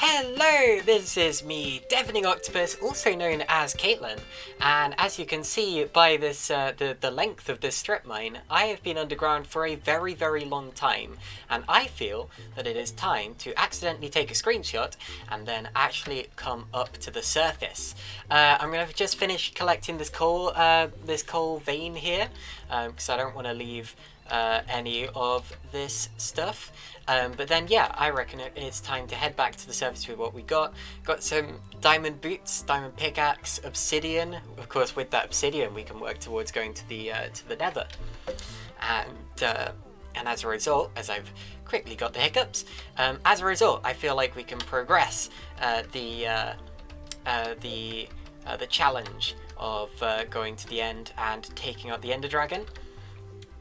Hello, this is me, Deafening Octopus, also known as Caitlin, and as you can see by this the length of this strip mine, I have been underground for a very long time, and I feel that it is time to accidentally take a screenshot and then actually come up to the surface. I'm going to just finish collecting this coal vein here, because I don't want to leave any of this stuff. But then, yeah, I reckon it's time to head back to the surface with what we got. Got some diamond boots, diamond pickaxe, obsidian. Of course, with that obsidian, we can work towards going to the Nether. And as a result, as I've quickly got the hiccups, as a result, I feel like we can progress the challenge of going to the end and taking out the Ender Dragon.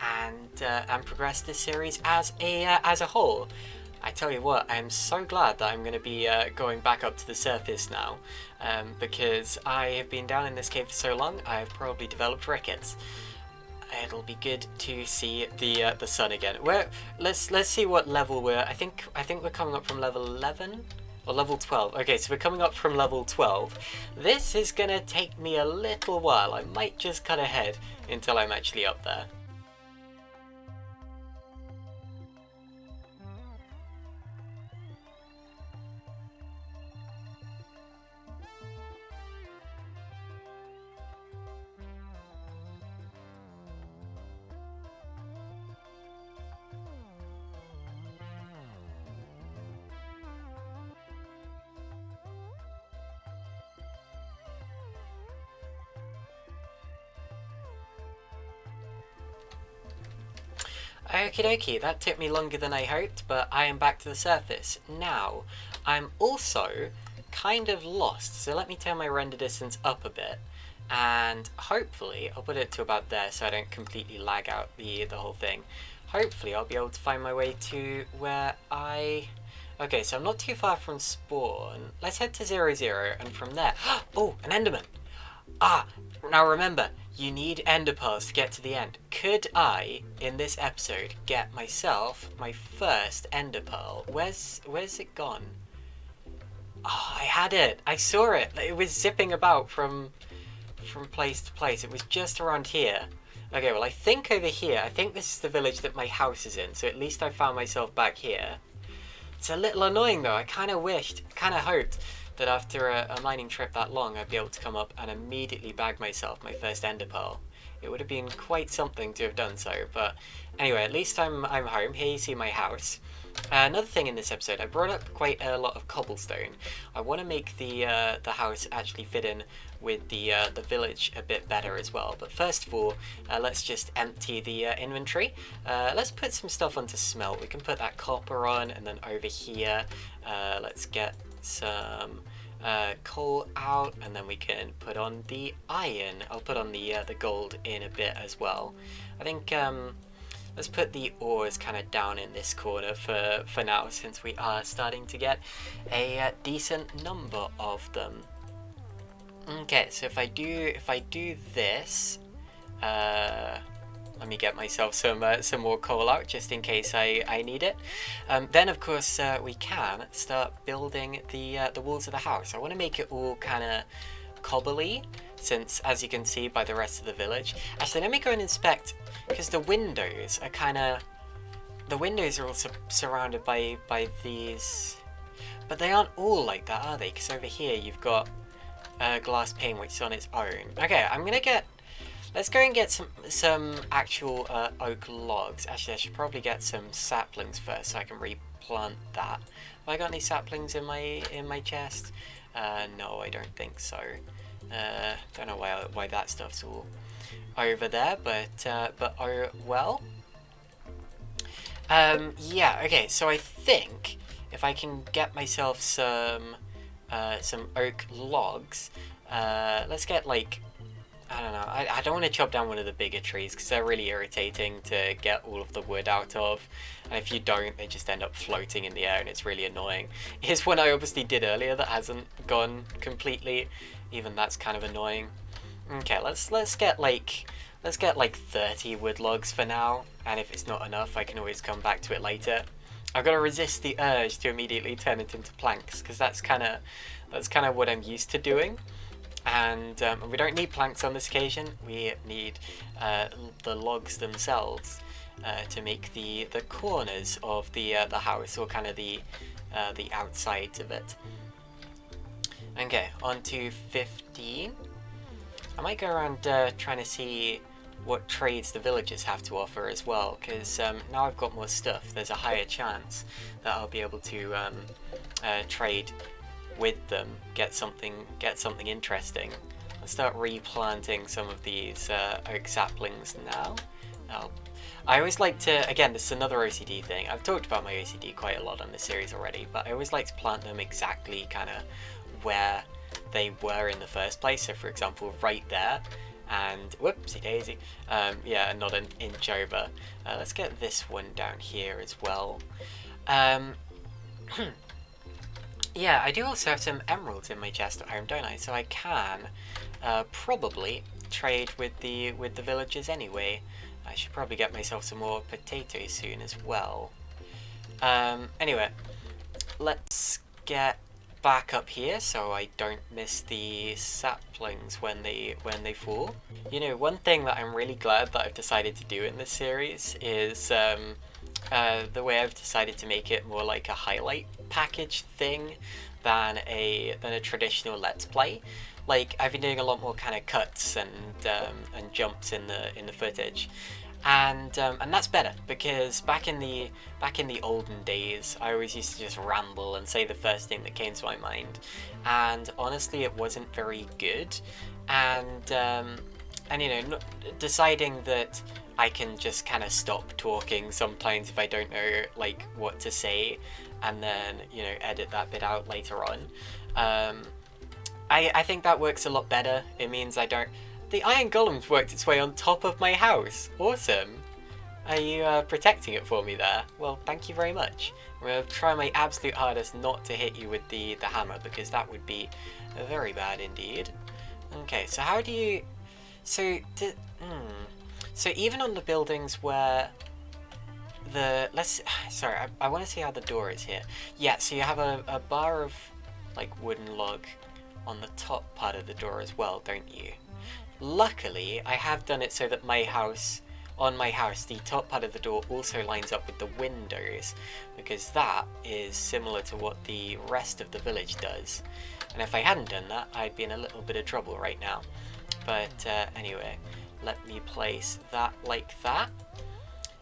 And progress this series as a whole. I tell you what, I'm so glad that I'm going to be going back up to the surface now, because I have been down in this cave for so long, I've probably developed rickets. It'll be good to see the sun again. Let's see what level we're. I think we're coming up from level 11. Or level 12. Okay, so we're coming up from level 12. This is going to take me a little while. I might just cut ahead until I'm actually up there. Okie dokie, that took me longer than I hoped, but I am back to the surface. Now, I'm also kind of lost, so let me turn my render distance up a bit, and hopefully, I'll put it to about there so I don't completely lag out the whole thing. Hopefully I'll be able to find my way to where Okay, so I'm not too far from spawn. Let's head to 0, and from there... Oh, an Enderman! Ah, now remember, you need ender pearls to get to the end. Could I, in this episode, get myself my first ender pearl? Where's it gone? Oh, I had it! I saw it! It was zipping about from place to place. It was just around here. Okay, well I think over here, I think this is the village that my house is in, so at least I found myself back here. It's a little annoying though. I kind of hoped that after a mining trip that long, I'd be able to come up and immediately bag myself my first ender pearl. It would have been quite something to have done so, but anyway, at least I'm home. Here you see my house. Another thing in this episode, I brought up quite a lot of cobblestone. I want to make the house actually fit in with the village a bit better as well. But first of all, let's just empty the inventory. Let's put some stuff onto smelt. We can put that copper on, and then over here, let's get some coal out, and then we can put on the iron. I'll put on the gold in a bit as well. I think let's put the ores kind of down in this corner for now, since we are starting to get a decent number of them. Okay, so if I do this, let me get myself some more coal out just in case I need it. Then of course we can start building the walls of the house. I want to make it all kind of cobbly, since as you can see by the rest of the village. Actually, let me go and inspect, because the windows are also surrounded by these, but they aren't all like that, are they? Because over here you've got glass pane, which is on its own. Okay, let's go and get some actual oak logs. Actually, I should probably get some saplings first so I can replant that. Have I got any saplings in my chest? No, I don't think so. Don't know why that stuff's all over there, but oh well. Yeah. Okay. So I think if I can get myself some oak logs, let's get like. I don't know, I don't want to chop down one of the bigger trees because they're really irritating to get all of the wood out of, and if you don't, they just end up floating in the air and it's really annoying. Here's one I obviously did earlier that hasn't gone completely, even that's kind of annoying. Okay, let's get like 30 wood logs for now, and if it's not enough I can always come back to it later. I've got to resist the urge to immediately turn it into planks, because that's kind of what I'm used to doing. And we don't need planks on this occasion. We need the logs themselves to make the corners of the house, or kind of the outsides of it. Okay, on to 15. I might go around trying to see what trades the villagers have to offer as well, because now I've got more stuff, there's a higher chance that I'll be able to trade with them, get something interesting. Let's start replanting some of these oak saplings now. I always like to, again, this is another OCD thing. I've talked about my OCD quite a lot on this series already, but I always like to plant them exactly kind of where they were in the first place. So for example, right there, and whoopsie daisy, yeah, not an inch over. Let's get this one down here as well. Yeah, I do also have some emeralds in my chest at home, don't I? So I can probably trade with the villagers anyway. I should probably get myself some more potatoes soon as well. Anyway, let's get back up here so I don't miss the saplings when they fall. You know, one thing that I'm really glad that I've decided to do in this series is the way I've decided to make it more like a highlight package thing than a traditional Let's Play. Like, I've been doing a lot more kind of cuts and jumps in the footage, and that's better, because back in the olden days, I always used to just ramble and say the first thing that came to my mind, and honestly, it wasn't very good. And you know, deciding that I can just kind of stop talking sometimes if I don't know like what to say, and then, you know, edit that bit out later on. I think that works a lot better. It means I don't. The iron golem's worked its way on top of my house. Awesome. Are you protecting it for me there? Well, thank you very much. I'm going to try my absolute hardest not to hit you with the hammer, because that would be very bad indeed. Okay, so how do you... So even on the buildings where sorry, I want to see how the door is here. Yeah, so you have a bar of like wooden log on the top part of the door as well, don't you? Luckily, I have done it so that on my house, the top part of the door also lines up with the windows, because that is similar to what the rest of the village does. And if I hadn't done that, I'd be in a little bit of trouble right now. But anyway, let me place that like that.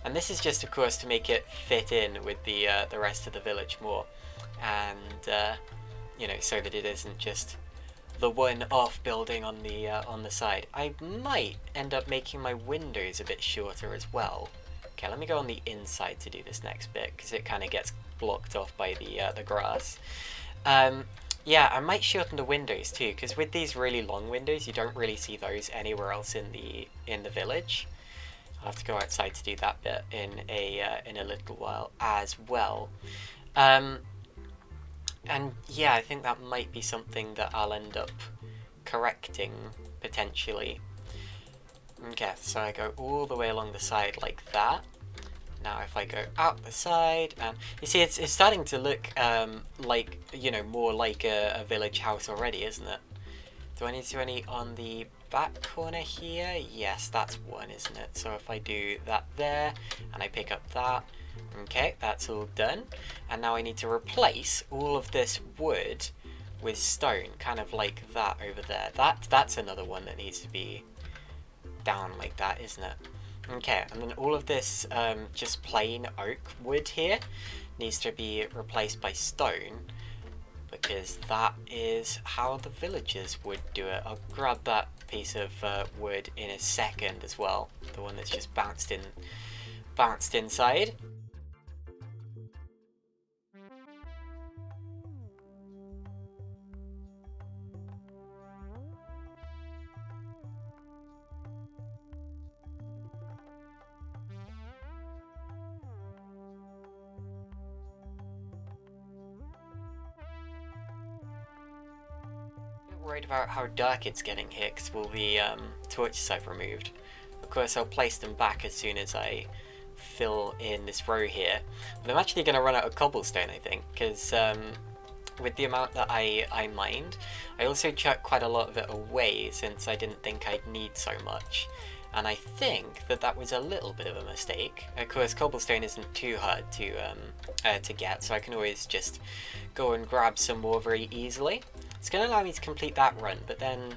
And this is just, of course, to make it fit in with the rest of the village more, and you know, so that it isn't just the one-off building on the side. I might end up making my windows a bit shorter as well. Okay, let me go on the inside to do this next bit, because it kind of gets blocked off by the grass. Yeah, I might shorten the windows too, because with these really long windows, you don't really see those anywhere else in the village. I'll have to go outside to do that bit in a little while as well. And yeah, I think that might be something that I'll end up correcting, potentially. Okay, so I go all the way along the side like that. Now if I go out the side, and you see it's starting to look like, you know, more like a village house already, isn't it? Do I need to do any on the back corner here? Yes, that's one, isn't it? So if I do that there, and I pick up that, okay, that's all done. And now I need to replace all of this wood with stone, kind of like that over there. That's another one that needs to be down like that, isn't it? Okay, and then all of this just plain oak wood here needs to be replaced by stone, because that is how the villagers would do it. I'll grab that piece of wood in a second as well, the one that's just bounced inside. Worried about how dark it's getting here because of all the torches I've removed. Of course, I'll place them back as soon as I fill in this row here. But I'm actually going to run out of cobblestone, I think, because with the amount that I mined, I also chucked quite a lot of it away since I didn't think I'd need so much. And I think that was a little bit of a mistake. Of course, cobblestone isn't too hard to get, so I can always just go and grab some more very easily. It's going to allow me to complete that run, but then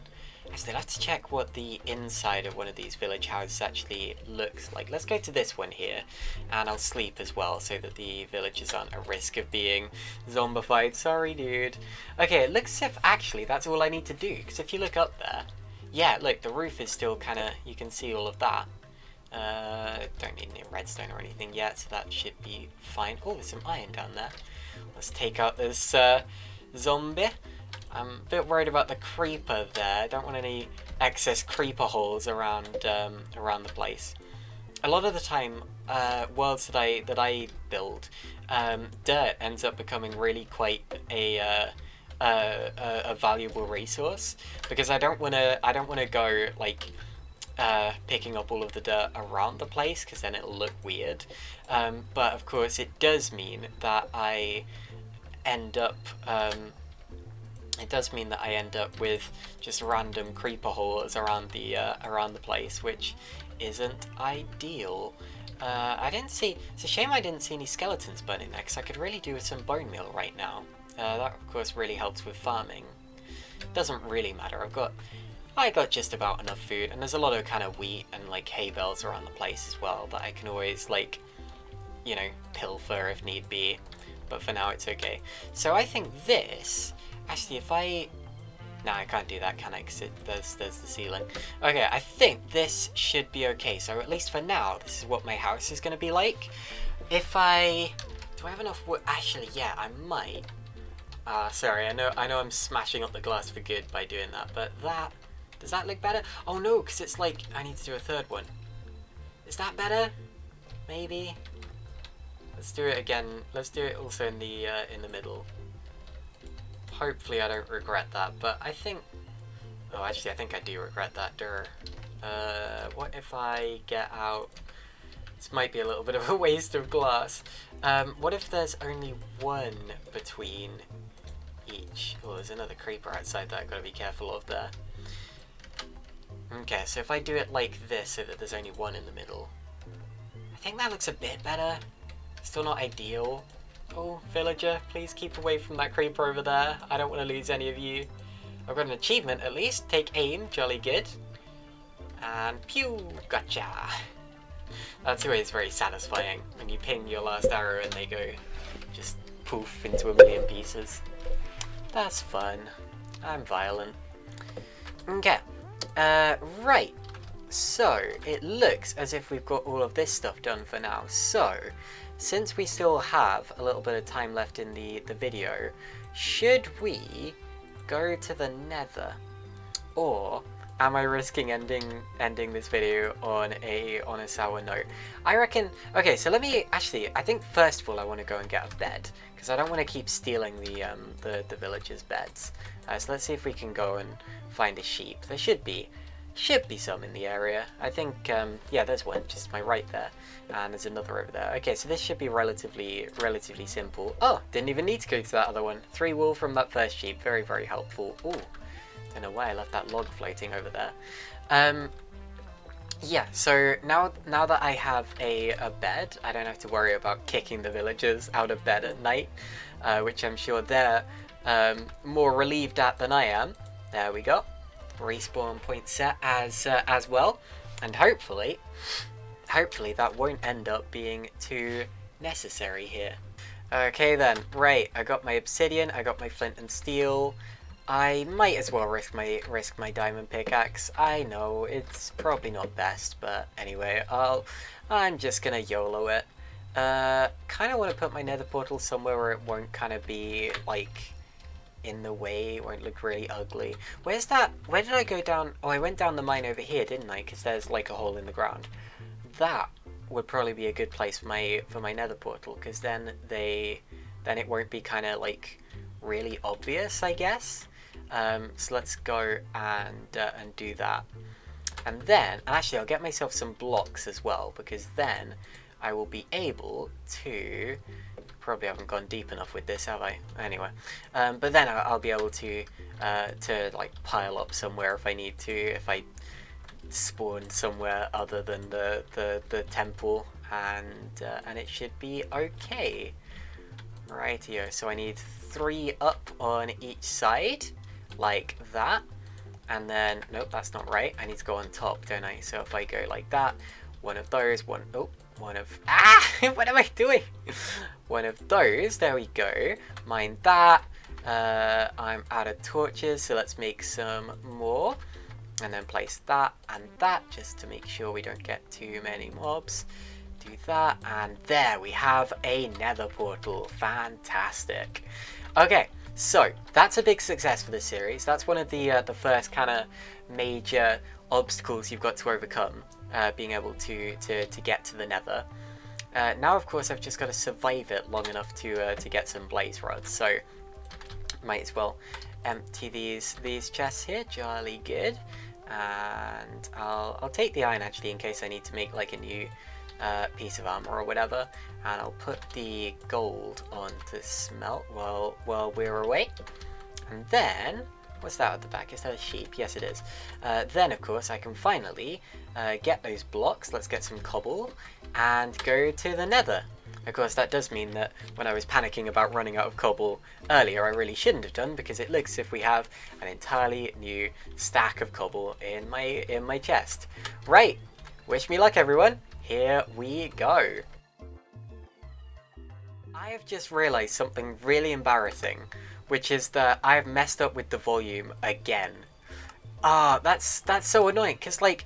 actually, I'll have to check what the inside of one of these village houses actually looks like. Let's go to this one here, and I'll sleep as well, so that the villagers aren't at risk of being zombified. Sorry, dude. Okay, it looks as if actually that's all I need to do, because if you look up there, yeah, look, the roof is still kind of, you can see all of that. Don't need any redstone or anything yet, so that should be fine. Oh, there's some iron down there. Let's take out this zombie. I'm a bit worried about the creeper there. I don't want any excess creeper holes around around the place. A lot of the time, worlds that I build, dirt ends up becoming really quite a valuable resource, because I don't want to go like picking up all of the dirt around the place, because then it'll look weird. But of course, it does mean that I end up with just random creeper holes around the place, which isn't ideal. It's a shame I didn't see any skeletons burning there, because I could really do with some bone meal right now. That of course really helps with farming. Doesn't really matter. I got just about enough food, and there's a lot of kind of wheat and like hay bales around the place as well that I can always, like, you know, pilfer if need be. But for now it's okay. So I think this, actually, no, I can't do that, can I? Because there's the ceiling. Okay, I think this should be okay. So at least for now, this is what my house is going to be like. Do I have enough wood? Actually, yeah, I might. Sorry, I know I'm smashing up the glass for good by doing that, but does that look better? Oh no, because it's like, I need to do a third one. Is that better? Maybe? Let's do it again. Let's do it also in the middle. Hopefully I don't regret that, but I think... Oh, actually, I think I do regret that, what if I get out... This might be a little bit of a waste of glass. What if there's only one between each? Oh, there's another creeper outside that I've got to be careful of there. Okay, so if I do it like this, so that there's only one in the middle, I think that looks a bit better. Still not ideal. Oh, villager, please keep away from that creeper over there. I don't want to lose any of you. I've got an achievement at least. Take aim, jolly good. And pew, gotcha. That's always very satisfying when you ping your last arrow and they go just poof into a million pieces. That's fun. I'm violent. Okay. Right. So, it looks as if we've got all of this stuff done for now. So, since we still have a little bit of time left in the video, should we go to the nether? Or am I risking ending this video on a sour note? I reckon... Okay, so let me... Actually, I think first of all I want to go and get a bed, because I don't want to keep stealing the villagers' beds. So let's see if we can go and find a sheep. There should be some in the area. I think, yeah, there's one just my right there, and there's another over there. Okay, so this should be relatively simple. Oh, didn't even need to go to that other one. 3 wool from that first sheep, very, very helpful. Ooh, don't know why I left that log floating over there. Yeah, so now that I have a bed, I don't have to worry about kicking the villagers out of bed at night, which I'm sure they're more relieved at than I am. There we go. Respawn point set as well, and hopefully that won't end up being too necessary here. Okay then, right, I got my obsidian, I got my flint and steel. I might as well risk my diamond pickaxe. I know it's probably not best, but anyway, I'm just gonna YOLO it. Kind of want to put my nether portal somewhere where it won't kind of be like in the way, it won't look really ugly. Where's that? Where did I go down? Oh, I went down the mine over here, didn't I? Because there's like a hole in the ground. That would probably be a good place for my nether portal, because then it won't be kind of like really obvious, I guess. So let's go and do that, and then actually I'll get myself some blocks as well, because then I will be able to... Probably haven't gone deep enough with this, have I? Anyway, but then I'll be able to like pile up somewhere if I need to, if I spawn somewhere other than the temple, and it should be okay. Rightio, so I need 3 up on each side, like that, and then, nope, that's not right, I need to go on top, don't I? So if I go like that, one of those, what am I doing? One of those, there we go, mine that, I'm out of torches, so let's make some more, and then place that and that, just to make sure we don't get too many mobs. Do that, and there we have a nether portal. Fantastic. Okay, so that's a big success for this series. That's one of the first kind of major obstacles you've got to overcome, being able to get to the nether. Now, of course, I've just got to survive it long enough to get some blaze rods, so might as well empty these chests here. Jolly good. And I'll take the iron, actually, in case I need to make like a new piece of armor or whatever, and I'll put the gold on to smelt while we're away. And then, what's that at the back? Is that a sheep? Yes, it is. Then, of course, I can finally get those blocks. Let's get some cobble and go to the nether. Of course, that does mean that when I was panicking about running out of cobble earlier, I really shouldn't have done, because it looks as if we have an entirely new stack of cobble in my chest. Right, wish me luck, everyone. Here we go. I have just realised something really embarrassing, which is that I've messed up with the volume again. That's so annoying, because like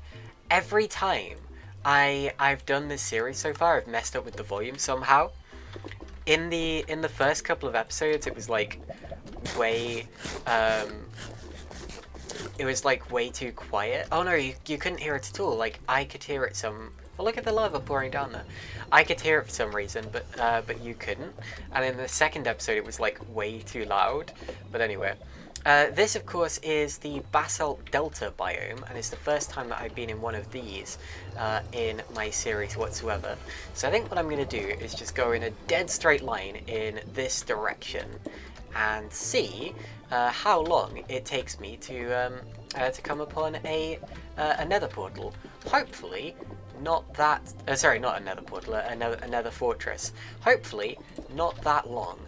every time I've done this series so far, I've messed up with the volume somehow. In the first couple of episodes, it was like way way too quiet. Oh no, you couldn't hear it at all. Like I could hear it some. Well, look at the lava pouring down there. I could hear it for some reason, but you couldn't. And in the second episode, it was like way too loud. But anyway. This, of course, is the Basalt Delta biome, and it's the first time that I've been in one of these in my series whatsoever. So I think what I'm going to do is just go in a dead straight line in this direction and see how long it takes me to come upon a nether portal. Hopefully not that... sorry, not a nether portal, a nether fortress. Hopefully not that long.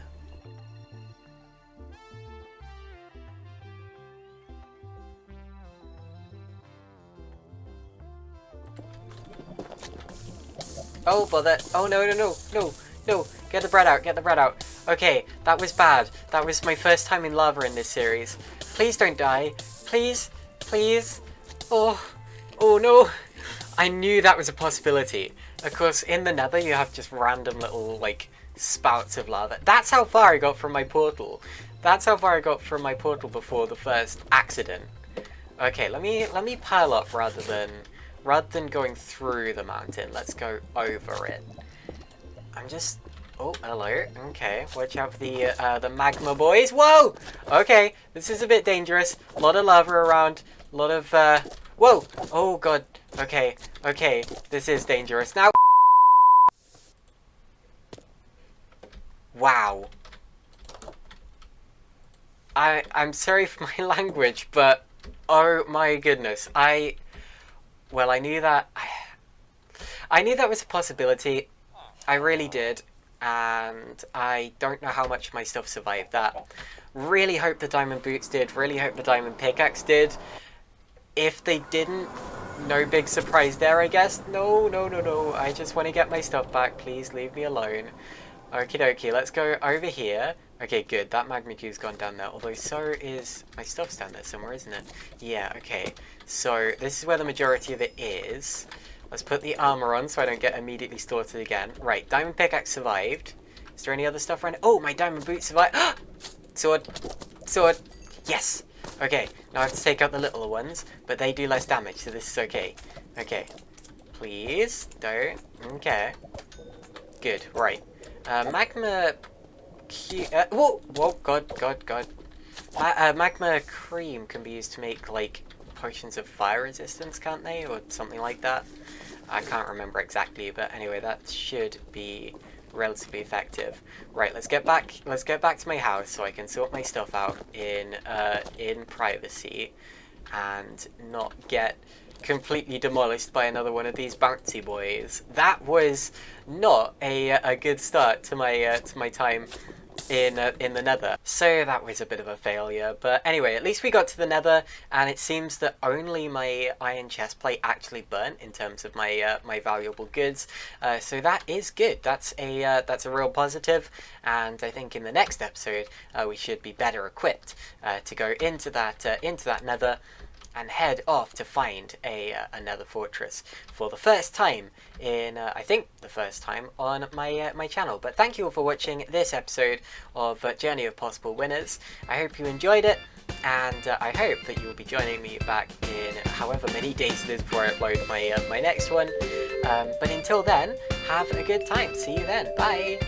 Oh, bother. Oh, no. Get the bread out. Okay, that was bad. That was my first time in lava in this series. Please don't die. Please. Oh no. I knew that was a possibility. Of course, in the nether, you have just random little, like, spouts of lava. That's how far I got from my portal. Before the first accident. Okay, let me pile up rather than going through the mountain. Let's go over it. I'm just... Oh, hello. Okay, watch out for the magma boys. Whoa! Okay, this is a bit dangerous. A lot of lava around. A lot of... Whoa! Oh, God. Okay. This is dangerous. Now... Wow. I'm sorry for my language, but... Oh, my goodness. Well, I knew that was a possibility. I really did, and I don't know how much my stuff survived that. Really hope the diamond boots did. Really hope the diamond pickaxe did. If they didn't, no big surprise there, I guess. No. I just want to get my stuff back. Please leave me alone. Okie dokie, let's go over here. Okay, good. That magma cube's gone down there. Although so is... My stuff's down there somewhere, isn't it? Yeah, okay. So, this is where the majority of it is. Let's put the armor on so I don't get immediately slaughtered again. Right, diamond pickaxe survived. Is there any other stuff around? Oh, my diamond boots survived. Sword. Yes. Okay, now I have to take out the littler ones, but they do less damage, so this is okay. Okay. Please, don't. Okay. Good, right. Magma... Whoa, God. Magma cream can be used to make, like, potions of fire resistance, can't they? Or something like that. I can't remember exactly, but anyway, that should be relatively effective. Right, let's get back to my house so I can sort my stuff out in privacy and not get completely demolished by another one of these bouncy boys. That was not a good start to my time in the nether. So that was a bit of a failure, but anyway, at least we got to the nether, and it seems that only my iron chestplate actually burnt in terms of my my valuable goods. So that is good. That's a real positive, and I think in the next episode we should be better equipped to go into that nether and head off to find another fortress for the first time in, I think, the first time on my my channel. But thank you all for watching this episode of Journey of Possible Winners. I hope you enjoyed it, and I hope that you will be joining me back in however many days it is before I upload my my next one. But until then, have a good time. See you then. Bye.